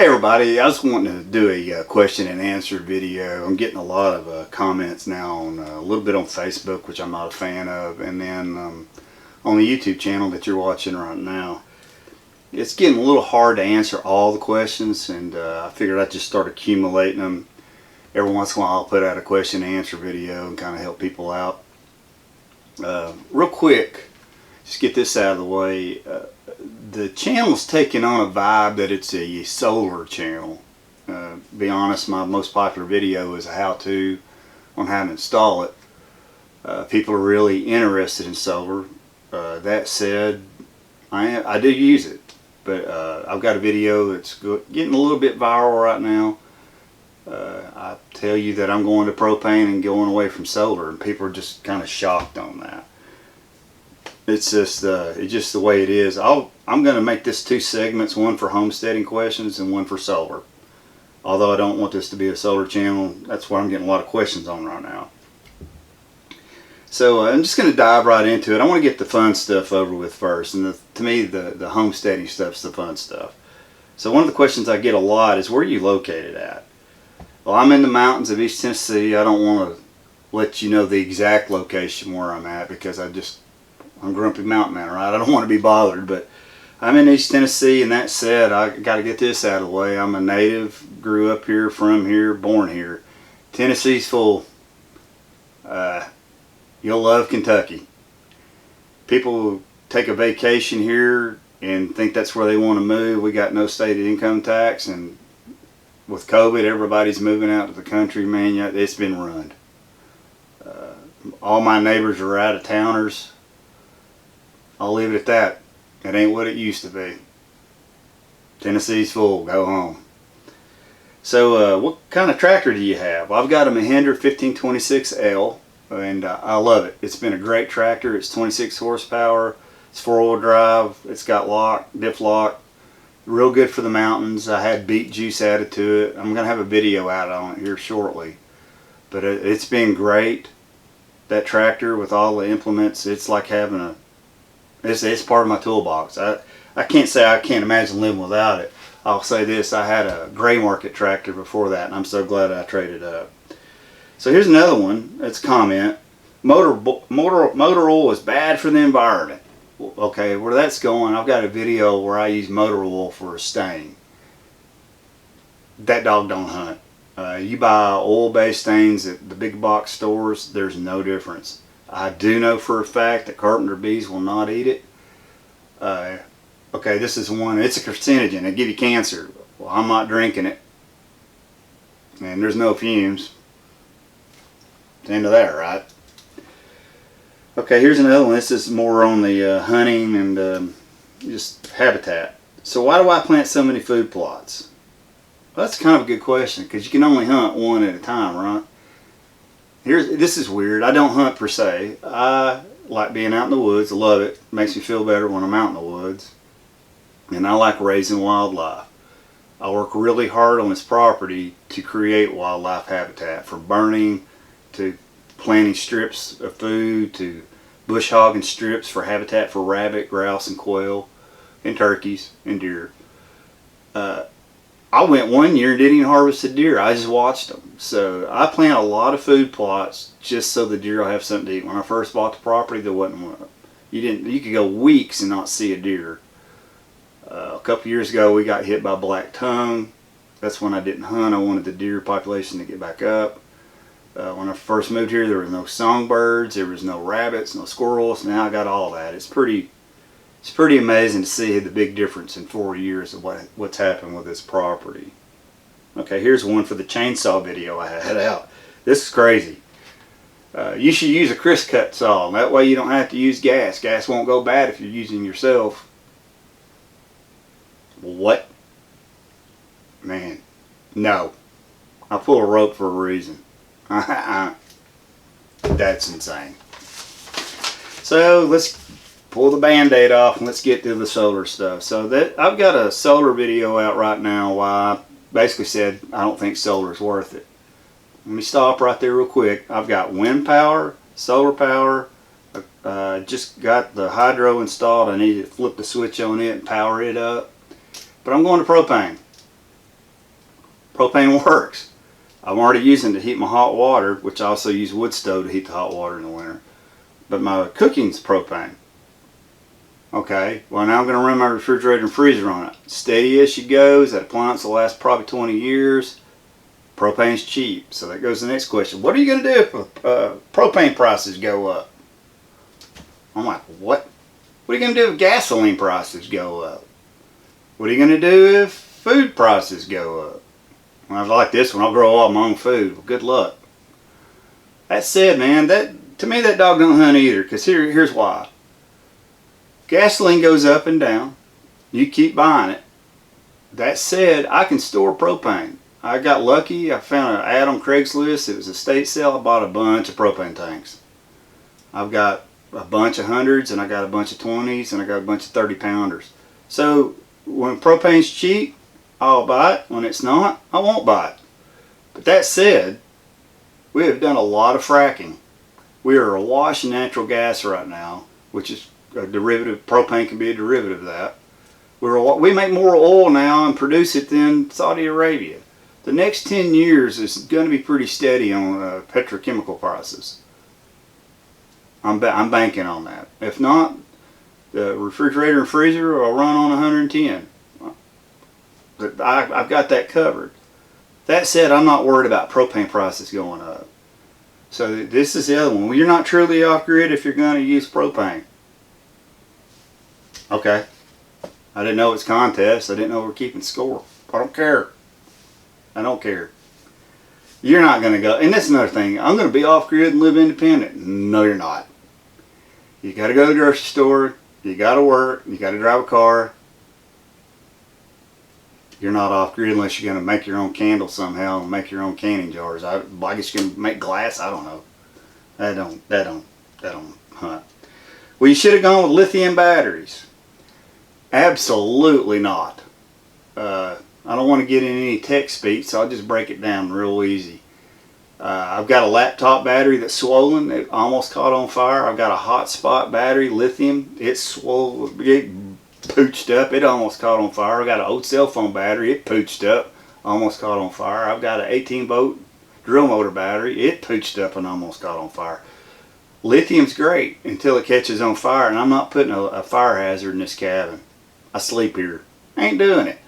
Hey everybody, I was wanting to do a question and answer video. I'm getting a lot of comments now on a little bit on Facebook, which I'm not a fan of, and then on the YouTube channel that you're watching right now. It's getting a little hard to answer all the questions, and I figured I'd just start accumulating them. Every once in a while I'll put out a question and answer video and kind of help people out. Real quick, just get this out of the way. The channel's taking on a vibe that it's a solar channel. Be honest, my most popular video is a how-to on how to install it. People are really interested in solar. That said, I do use it, but I've got a video that's getting a little bit viral right now. I tell you that I'm going to propane and going away from solar, and people are just kind of shocked on that. It's just the way it is. I'm going to make this two segments, one for homesteading questions and one for solar. Although I don't want this to be a solar channel, that's why I'm getting a lot of questions on right now. So I'm just going to dive right into it. I want to get the fun stuff over with first, and to me the homesteading stuff's the fun stuff. So one of the questions I get a lot is, where are you located at? Well, I'm in the mountains of East Tennessee. I don't want to let you know the exact location where I'm at because I'm Grumpy Mountain Man, right? I don't want to be bothered, but I'm in East Tennessee, and that said, I got to get this out of the way. I'm a native, grew up here, from here, born here. Tennessee's full. You'll love Kentucky. People take a vacation here and think that's where they want to move. We got no state income tax, and with COVID, everybody's moving out to the country, man. It's been ruined. All my neighbors are out-of-towners. I'll leave it at that. It ain't what it used to be. Tennessee's full. Go home. So what kind of tractor do you have? Well, I've got a Mahindra 1526L, and I love it. It's been a great tractor. It's 26 horsepower. It's four-wheel drive. It's got lock, diff lock. Real good for the mountains. I had beet juice added to it. I'm going to have a video out on it here shortly. But it's been great. That tractor with all the implements, it's like having a It's part of my toolbox. I can't say I can't imagine living without it. I'll say this, I had a gray market tractor before that, and I'm so glad I traded up. So here's another one. It's a comment. Motor oil is bad for the environment. Okay, where that's going, I've got a video where I use motor oil for a stain. That dog don't hunt. You buy oil-based stains at the big box stores, there's no difference. I do know for a fact that carpenter bees will not eat it. Okay, this is one. It's a carcinogen. It give you cancer. Well, I'm not drinking it. And there's no fumes. It's the end of that, right? Okay, here's another one. This is more on the hunting and just habitat. So why do I plant so many food plots? Well, that's kind of a good question, because you can only hunt one at a time, right? This is weird. I don't hunt per se. I like being out in the woods. I love it. Makes me feel better when I'm out in the woods. And I like raising wildlife. I work really hard on this property to create wildlife habitat, from burning to planting strips of food to bush hogging strips for habitat for rabbit, grouse, and quail, and turkeys, and deer. I went one year and didn't even harvest a deer. I just watched them. So I plant a lot of food plots just so the deer will have something to eat. When I first bought the property, there wasn't one. You could go weeks and not see a deer. A couple years ago, we got hit by black tongue. That's when I didn't hunt. I wanted the deer population to get back up. When I first moved here, there was no songbirds, there was no rabbits, no squirrels. Now I got all that. It's pretty amazing to see the big difference in 4 years of what's happened with this property. Okay, here's one for the chainsaw video I had out. This is crazy. You should use a crisp cut saw. That way you don't have to use gas. Gas won't go bad if you're using yourself. What? Man, no. I pull a rope for a reason. That's insane. So let's pull the band-aid off and let's get to the solar stuff. So I've got a solar video out right now why I basically said I don't think solar is worth it. Let me stop right there real quick. I've got wind power, solar power. Just got the hydro installed. I need to flip the switch on it and power it up. But I'm going to propane. Propane works. I'm already using it to heat my hot water, which I also use wood stove to heat the hot water in the winter. But my cooking's propane. Okay, well now I'm going to run my refrigerator and freezer on it. Steady as she goes. That appliance will last probably 20 years. Propane's cheap. So that goes to the next question. What are you going to do if propane prices go up? I'm like, what? What are you going to do if gasoline prices go up? What are you going to do if food prices go up? Well, I like this one. I'll grow all my own food. Well, good luck. That said, man, to me that dog don't hunt either. Because here's why. Gasoline goes up and down. You keep buying it. That said, I can store propane. I got lucky. I found an ad on Craigslist. It was a estate sale. I bought a bunch of propane tanks. I've got a bunch of 100s, and I got a bunch of 20s, and I got a bunch of 30-pounders. So when propane's cheap, I'll buy it. When it's not, I won't buy it. But that said, we have done a lot of fracking. We are awash in natural gas right now, which is a derivative. Propane can be a derivative of that. We make more oil now and produce it than Saudi Arabia. The next 10 years is going to be pretty steady on petrochemical prices. I'm banking on that. If not, the refrigerator and freezer will run on 110. But I've got that covered. That said, I'm not worried about propane prices going up. So this is the other one. Well, you're not truly off-grid if you're going to use propane. Okay. I didn't know it's contest. I didn't know we're keeping score. I don't care. I don't care. You're not going to go. And that's another thing. I'm going to be off-grid and live independent. No, you're not. You got to go to the grocery store. You got to work. You got to drive a car. You're not off-grid unless you're going to make your own candles somehow and make your own canning jars. I guess you can make glass. I don't know. That don't hunt. Well, you should have gone with lithium batteries. Absolutely not. I don't want to get in any tech speak, so I'll just break it down real easy. I've got a laptop battery that's swollen. It almost caught on fire. I've got a hotspot battery, lithium. It's swollen. It pooched up. It almost caught on fire. I've got an old cell phone battery. It pooched up. Almost caught on fire. I've got an 18-volt drill motor battery. It pooched up and almost caught on fire. Lithium's great until it catches on fire, and I'm not putting a fire hazard in this cabin. I sleep here. I ain't doing it.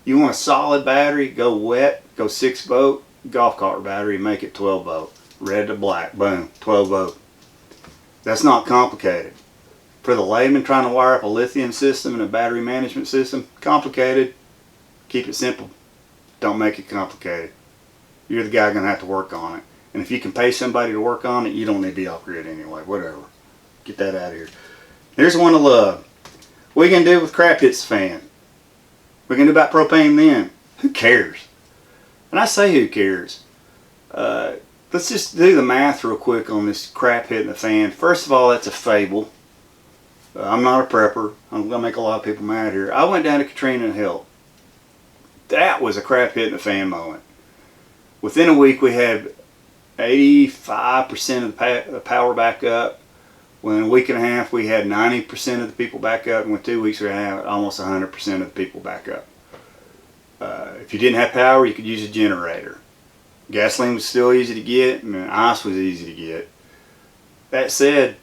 You want a solid battery, go wet, go 6-volt, golf cart battery, make it 12-volt. Red to black, boom, 12-volt. That's not complicated. For the layman trying to wire up a lithium system and a battery management system, complicated. Keep it simple. Don't make it complicated. You're the guy going to have to work on it. And if you can pay somebody to work on it, you don't need to be off-grid anyway. Whatever. Get that out of here. Here's one to love. What are you going to do with crap hits the fan? What are you going to do about propane then? Who cares? And I say who cares. Let's just do the math real quick on this crap hitting the fan. First of all, that's a fable. I'm not a prepper. I'm going to make a lot of people mad here. I went down to Katrina and helped. That was a crap hitting the fan moment. Within a week, we had 85% of the power back up. Within a week and a half, we had 90% of the people back up. And within 2 weeks, we had almost 100% of the people back up. If you didn't have power, you could use a generator. Gasoline was still easy to get, and ice was easy to get. That said,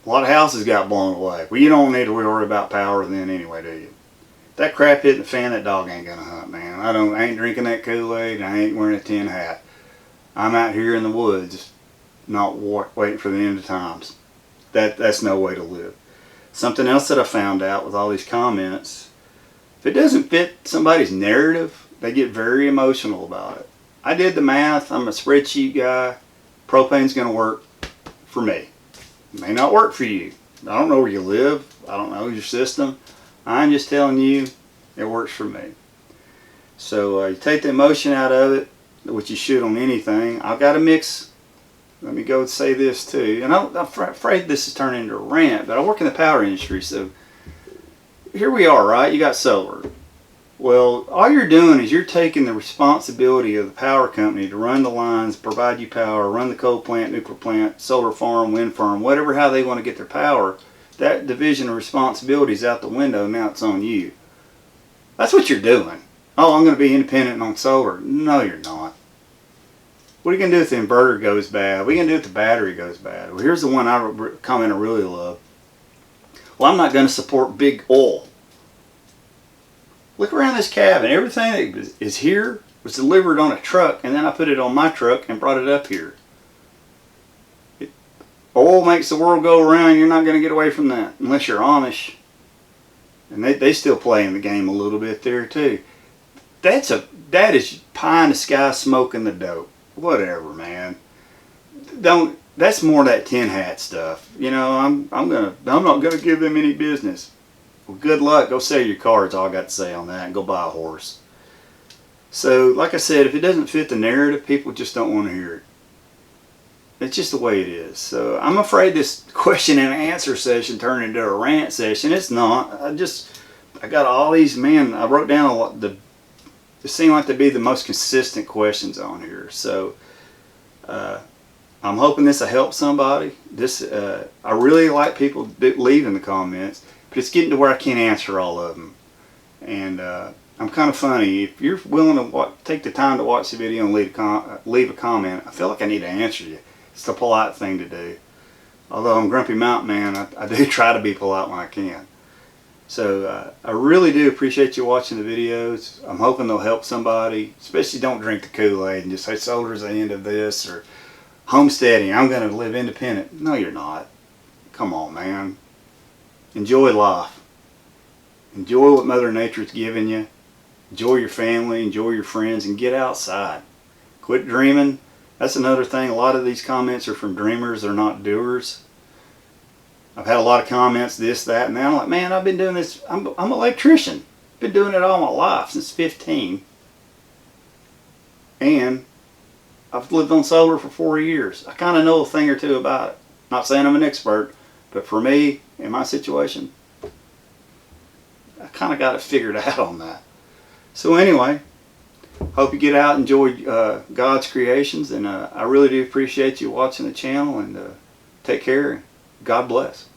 a lot of houses got blown away. Well, you don't need to worry about power then anyway, do you? That crap hitting the fan, that dog ain't gonna hunt, man. I ain't drinking that Kool-Aid, I ain't wearing a tin hat. I'm out here in the woods, not waiting for the end of times. That's no way to live. Something else that I found out with all these comments, if it doesn't fit somebody's narrative, they get very emotional about it. I did the math. I'm a spreadsheet guy. Propane's going to work for me. It may not work for you. I don't know where you live. I don't know your system. I'm just telling you it works for me. So you take the emotion out of it, which you should on anything. I've got a mix. Let me go and say this too. And I'm afraid this is turning into a rant, but I work in the power industry, so here we are, right? You got solar. Well, all you're doing is you're taking the responsibility of the power company to run the lines, provide you power, run the coal plant, nuclear plant, solar farm, wind farm, whatever, how they want to get their power. That division of responsibility is out the window. Now it's on you. That's what you're doing. Oh, I'm going to be independent on solar. No, you're not. What are you going to do if the inverter goes bad? What are you going to do if the battery goes bad? Well, here's the one comment I really love. Well, I'm not going to support big oil. Look around this cabin. Everything that is here was delivered on a truck, and then I put it on my truck and brought it up here. Oil makes the world go around. You're not going to get away from that unless you're Amish. And they still play in the game a little bit there too. That is pie in the sky smoking the dope. Whatever, man. That's more of that tin hat stuff. You know, I'm not gonna give them any business. Well, good luck. Go sell your car. That's all I got to say on that, and go buy a horse. So, like I said, if it doesn't fit the narrative, people just don't want to hear it. It's just the way it is. So I'm afraid this question and answer session turned into a rant session. It's not. I got all these, man, I wrote down a lot. They seem like to be the most consistent questions on here. So I'm hoping this will help somebody. I really like people leaving the comments, but it's getting to where I can't answer all of them. And I'm kind of funny. If you're willing to take the time to watch the video and leave a comment, I feel like I need to answer you. It's the polite thing to do. Although I'm Grumpy Mountain Man, I do try to be polite when I can. So I really do appreciate you watching the videos. I'm hoping they'll help somebody. Especially don't drink the Kool-Aid and just say solar's the end of this, or homesteading, I'm going to live independent. No, you're not. Come on, man. Enjoy life. Enjoy what Mother Nature's giving you. Enjoy your family, enjoy your friends, and get outside. Quit dreaming. That's another thing. A lot of these comments are from dreamers. They're not doers. I've had a lot of comments, this, that, and that. I'm like, man, I've been doing this. I'm an electrician. Been doing it all my life, since 15. And I've lived on solar for 4 years. I kind of know a thing or two about it. Not saying I'm an expert, but for me, in my situation, I kind of got it figured out on that. So anyway, hope you get out and enjoy God's creations, and I really do appreciate you watching the channel, and take care. God bless.